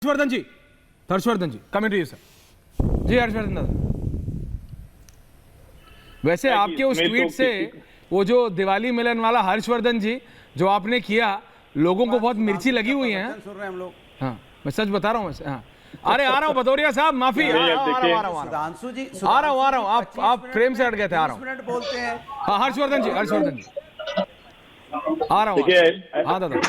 Harshvardhan ji comment you sir. जी हर्षवर्धन दादा, वैसे आपके उस ट्वीट से वो जो दिवाली मिलन वाला हर्षवर्धन जी जो आपने किया, लोगों को बहुत मिर्ची लगी हुई है। सुन रहे हैं हम लोग। हाँ मैं सच बता रहा हूँ वैसे। हाँ अरे आ रहा हूँ भदौरिया साहब, माफी। सुधांशु जी आ रहा हूँ। आप फ्रेम से हट गए थे। आ रहा हूँ। मिनट बोलते हैं। हाँ हर्षवर्धन जी आ रहा हूँ। देखिए हाँ दादा।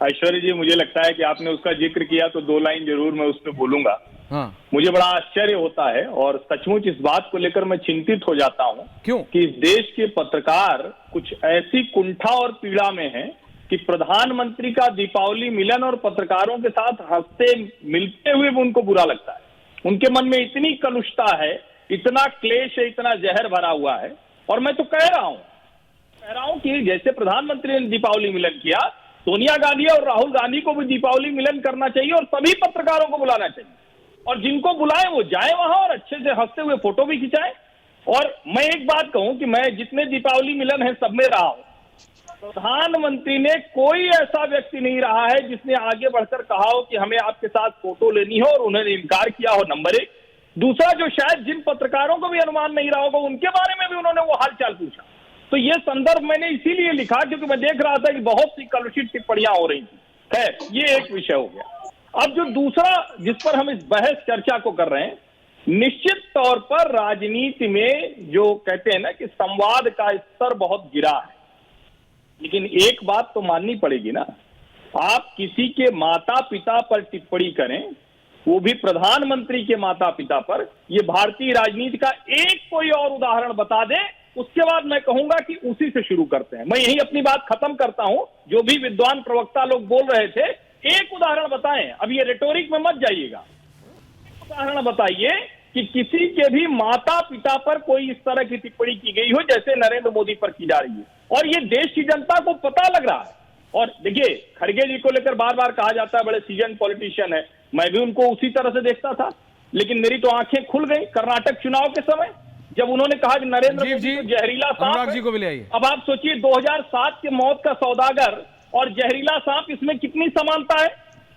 ऐश्वर्य जी, मुझे लगता है कि आपने उसका जिक्र किया तो दो लाइन जरूर मैं उसमें बोलूंगा। हाँ मुझे बड़ा आश्चर्य होता है और सचमुच इस बात को लेकर मैं चिंतित हो जाता हूं। क्यों? कि इस देश के पत्रकार कुछ ऐसी कुंठा और पीड़ा में हैं कि प्रधानमंत्री का दीपावली मिलन और पत्रकारों के साथ हंसते मिलते हुए भी उनको बुरा लगता है। उनके मन में इतनी कलुषता है, इतना क्लेश है, इतना जहर भरा हुआ है। और मैं तो कह रहा हूं कि जैसे प्रधानमंत्री ने दीपावली मिलन किया, सोनिया गांधी और राहुल गांधी को भी दीपावली मिलन करना चाहिए और सभी पत्रकारों को बुलाना चाहिए। और जिनको बुलाए वो जाए वहां और अच्छे से हंसते हुए फोटो भी खिंचाए। और मैं एक बात कहूं कि मैं जितने दीपावली मिलन है सब में रहा हूं, प्रधानमंत्री ने कोई ऐसा व्यक्ति नहीं रहा है जिसने आगे बढ़कर कहा हो कि हमें आपके साथ फोटो लेनी हो और उन्होंने इनकार किया हो। नंबर एक। दूसरा, जो शायद जिन पत्रकारों को भी अनुमान नहीं रहा होगा उनके बारे में भी उन्होंने वो हालचाल पूछा। तो ये संदर्भ मैंने इसीलिए लिखा क्योंकि मैं देख रहा था कि बहुत सी कलुषित टिप्पणियां हो रही थी। खैर, ये एक विषय हो गया। अब जो दूसरा जिस पर हम इस बहस चर्चा को कर रहे हैं, निश्चित तौर पर राजनीति में जो कहते हैं ना कि संवाद का स्तर बहुत गिरा है। लेकिन एक बात तो माननी पड़ेगी ना, आप किसी के माता पिता पर टिप्पणी करें, वो भी प्रधानमंत्री के माता पिता पर, ये भारतीय राजनीति का एक कोई और उदाहरण बता दे, उसके बाद मैं कहूंगा कि उसी से शुरू करते हैं। मैं यही अपनी बात खत्म करता हूं। जो भी विद्वान प्रवक्ता लोग बोल रहे थे, एक उदाहरण बताएं। अब ये रेटोरिक में मत जाइएगा। उदाहरण बताइए कि किसी के भी माता पिता पर कोई इस तरह की टिप्पणी की गई हो जैसे नरेंद्र मोदी पर की जा रही है, और ये देश की जनता को पता लग रहा है। और देखिए, खड़गे जी को लेकर बार बार कहा जाता है बड़े सीजन पॉलिटिशियन है, मैं भी उनको उसी तरह से देखता था। लेकिन मेरी तो आंखें खुल गई कर्नाटक चुनाव के समय, जब उन्होंने कहा कि नरेंद्र मोदी तो जहरीला सांप जी को भी ले आइए। अब आप सोचिए 2007 के मौत का सौदागर और जहरीला सांप, इसमें कितनी समानता है।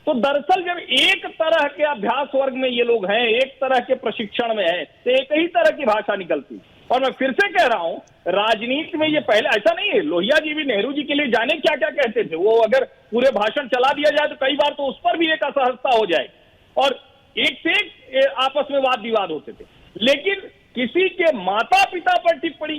तो दरअसल जब एक तरह के अभ्यास वर्ग में ये लोग हैं, एक तरह के प्रशिक्षण में हैं, तो एक ही तरह की भाषा निकलती। और मैं फिर से कह रहा हूं, राजनीति में ये पहले ऐसा नहीं है। लोहिया जी भी नेहरू जी के लिए जाने क्या क्या कहते थे। वो अगर पूरे भाषण चला दिया जाए तो कई बार तो उस पर भी एक असहजता हो जाए और एक से एक आपस में वाद विवाद होते थे। लेकिन किसी के माता पिता पर टिप्पणी,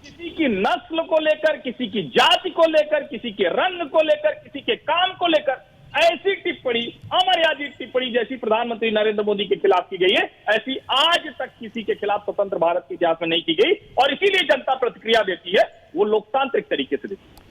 किसी की नस्ल को लेकर, किसी की जाति को लेकर, किसी के रंग को लेकर, किसी के काम को लेकर ऐसी टिप्पणी, अमर्यादित टिप्पणी जैसी प्रधानमंत्री नरेंद्र मोदी के खिलाफ की गई है, ऐसी आज तक किसी के खिलाफ स्वतंत्र भारत के इतिहास में नहीं की गई। और इसीलिए जनता प्रतिक्रिया देती है, वो लोकतांत्रिक तरीके से देती है।